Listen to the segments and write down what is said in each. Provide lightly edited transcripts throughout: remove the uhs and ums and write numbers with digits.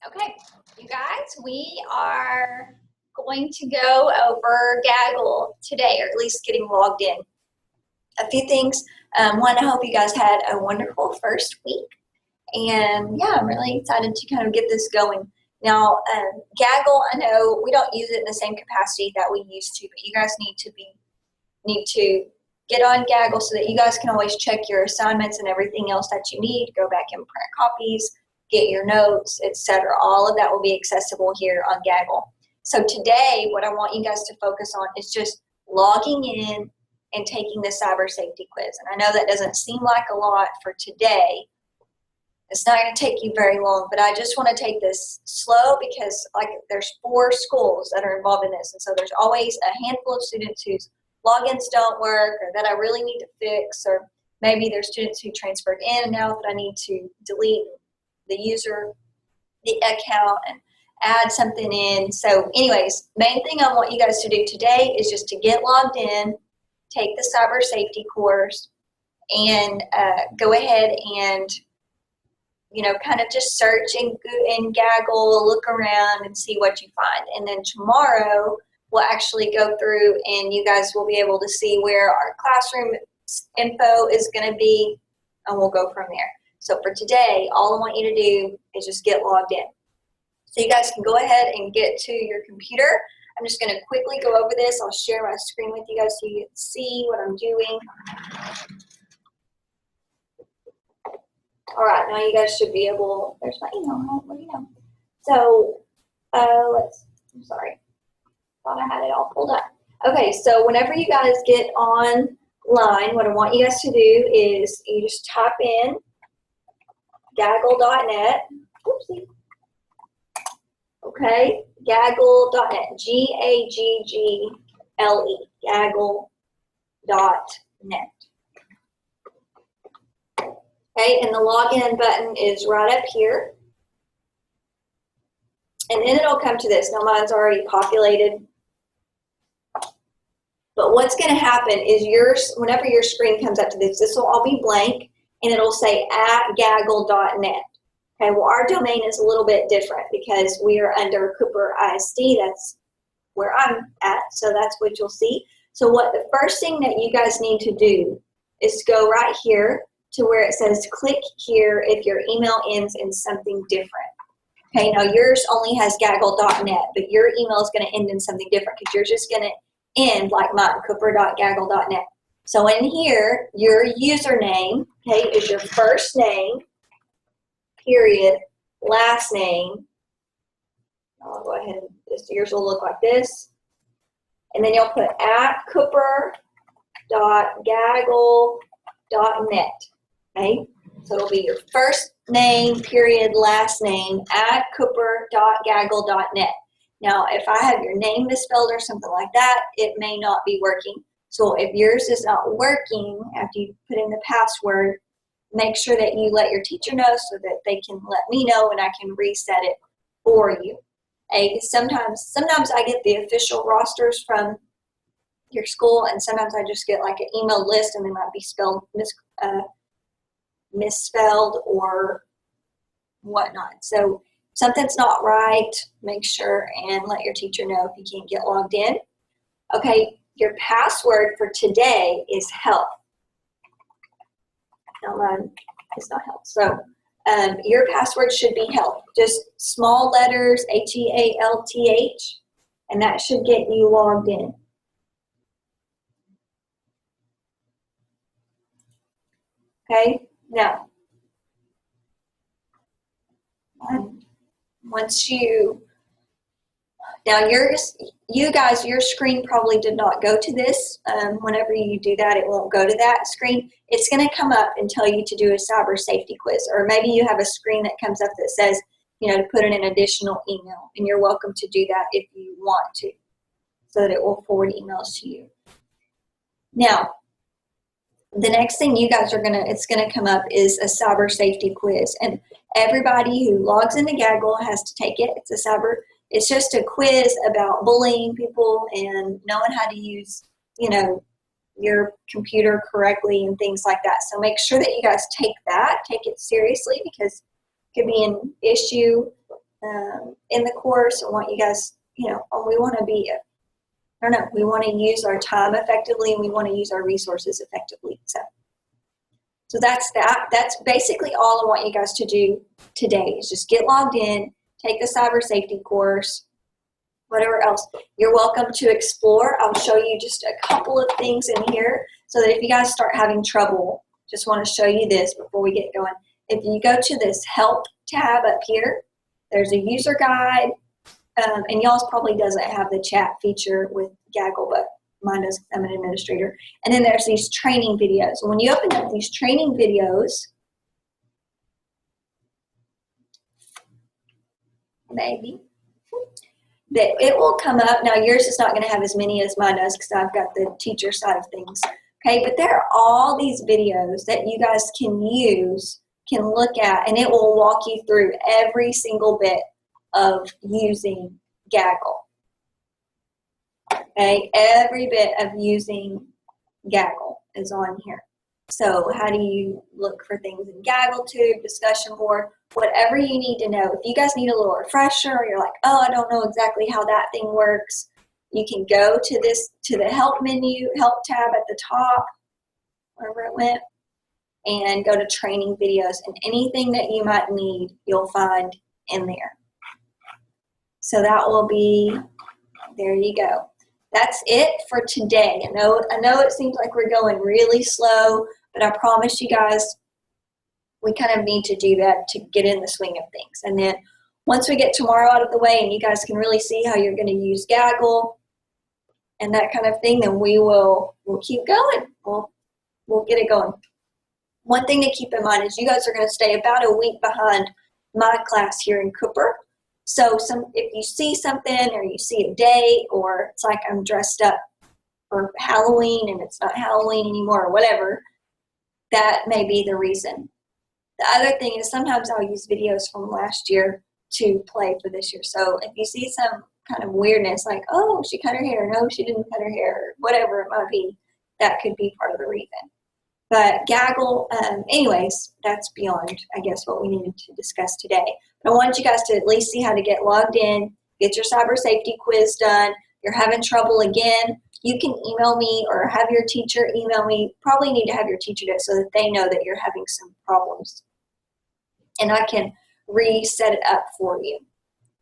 Okay, you guys, we are going to go over Gaggle today, or at least getting logged in. A few things. One, I hope you guys had a wonderful first week. And yeah, I'm really excited to kind of get this going. Now, Gaggle, I know we don't use it in the same capacity that we used to, but you guys need to get on Gaggle so that you guys can always check your assignments and everything else that you need. Go back and print copies, get your notes, etc. All of that will be accessible here on Gaggle. So today, what I want you guys to focus on is just logging in and taking the cyber safety quiz. And I know that doesn't seem like a lot for today. It's not going to take you very long, but I just want to take this slow because there's 4 schools that are involved in this. And so there's always a handful of students whose logins don't work or that I really need to fix, or maybe there's students who transferred in and out that I need to delete the user, the account, and add something in. So anyways, main thing I want you guys to do today is just to get logged in, take the cyber safety course, and go ahead and kind of just search in Gaggle, look around and see what you find. And then tomorrow we'll actually go through and you guys will be able to see where our classroom info is going to be, and we'll go from there. So for today, all I want you to do is just get logged in. So you guys can go ahead and get to your computer. I'm just going to quickly go over this. I'll share my screen with you guys so you can see what I'm doing. All right, now you guys should be able, there's my email, what do you know? So, I'm sorry, thought I had it all pulled up. Okay, so whenever you guys get online, what I want you guys to do is you just type in gaggle.net, oopsie, okay, gaggle.net, Gaggle, gaggle.net. Okay, and the login button is right up here. And then it'll come to this. Now mine's already populated. But what's going to happen is whenever your screen comes up to this will all be blank, and it'll say @gaggle.net. Okay, well our domain is a little bit different because we are under Cooper ISD. That's where I'm at, so that's what you'll see. So what the first thing that you guys need to do is go right here to where it says click here if your email ends in something different. Okay, now yours only has gaggle.net, but your email is going to end in something different because yours is going to end like mine, cooper.gaggle.net. So in here, your username, okay, is your first name, period, last name. I'll go ahead and yours will look like this. And then you'll put @cooper.gaggle.net. Okay, so it'll be your first name, period, last name, @cooper.gaggle.net. Now, if I have your name misspelled or something like that, it may not be working. So if yours is not working after you put in the password, make sure that you let your teacher know so that they can let me know and I can reset it for you. Okay, sometimes I get the official rosters from your school, and sometimes I just get like an email list and they might be spelled misspelled or whatnot. So something's not right, make sure and let your teacher know if you can't get logged in. Okay, your password for today is health. No, it's not health. So your password should be health. Just small letters, HEALTH, and that should get you logged in. Okay, now, you guys, your screen probably did not go to this. Whenever you do that, it won't go to that screen. It's going to come up and tell you to do a cyber safety quiz, or maybe you have a screen that comes up that says, to put in an additional email, and you're welcome to do that if you want to, so that it will forward emails to you. Now, the next thing you guys it's going to come up is a cyber safety quiz, and everybody who logs into Gaggle has to take it. It's just a quiz about bullying people and knowing how to use, your computer correctly and things like that. So make sure that you guys take it seriously because it could be an issue in the course. I want you guys, we want to be, we want to use our time effectively, and we want to use our resources effectively. So that's that. That's basically all I want you guys to do today is just get logged in, take the cyber safety course, whatever else. You're welcome to explore. I'll show you just a couple of things in here so that if you guys start having trouble, just want to show you this before we get going. If you go to this help tab up here, there's a user guide, and y'all's probably doesn't have the chat feature with Gaggle, but mine does. I'm an administrator. And then there's these training videos. And when you open up these training videos, maybe, that it will come up. Now yours is not going to have as many as mine does because I've got the teacher side of things. Okay, but there are all these videos that you guys can use, can look at, and it will walk you through every single bit of using Gaggle. Okay, every bit of using Gaggle is on here. So how do you look for things in Gaggle Tube, discussion board, whatever you need to know. If you guys need a little refresher, or you're like, oh, I don't know exactly how that thing works, you can go to the help menu, help tab at the top, wherever it went, and go to training videos, and anything that you might need, you'll find in there. So that will be, there you go. That's it for today. I know it seems like we're going really slow, but I promise you guys, we kind of need to do that to get in the swing of things. And then once we get tomorrow out of the way and you guys can really see how you're going to use Gaggle and that kind of thing, then we'll keep going. We'll get it going. One thing to keep in mind is you guys are going to stay about a week behind my class here in Cooper. So if you see something or you see a date, or it's like I'm dressed up for Halloween and it's not Halloween anymore or whatever, that may be the reason. The other thing is sometimes I'll use videos from last year to play for this year. So if you see some kind of weirdness, like, oh, she cut her hair, no, she didn't cut her hair, or whatever it might be, that could be part of the reason. But Gaggle, anyways, that's beyond, I guess, what we needed to discuss today. But I wanted you guys to at least see how to get logged in, get your cyber safety quiz done. If you're having trouble again, you can email me or have your teacher email me. Probably need to have your teacher do it so that they know that you're having some problems. And I can reset it up for you.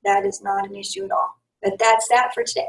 That is not an issue at all. But that's that for today.